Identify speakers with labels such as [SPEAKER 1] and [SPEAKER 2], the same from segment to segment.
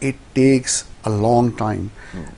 [SPEAKER 1] it takes a long time.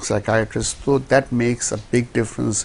[SPEAKER 1] psychiatrist, so that makes a big difference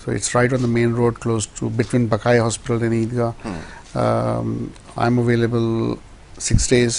[SPEAKER 1] So it's right on the main road close to between Bakai Hospital and Eidgah. I'm available 6 days.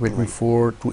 [SPEAKER 1] Between 4 to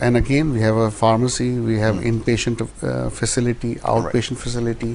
[SPEAKER 1] and again we have a pharmacy, we have inpatient facility, outpatient facility.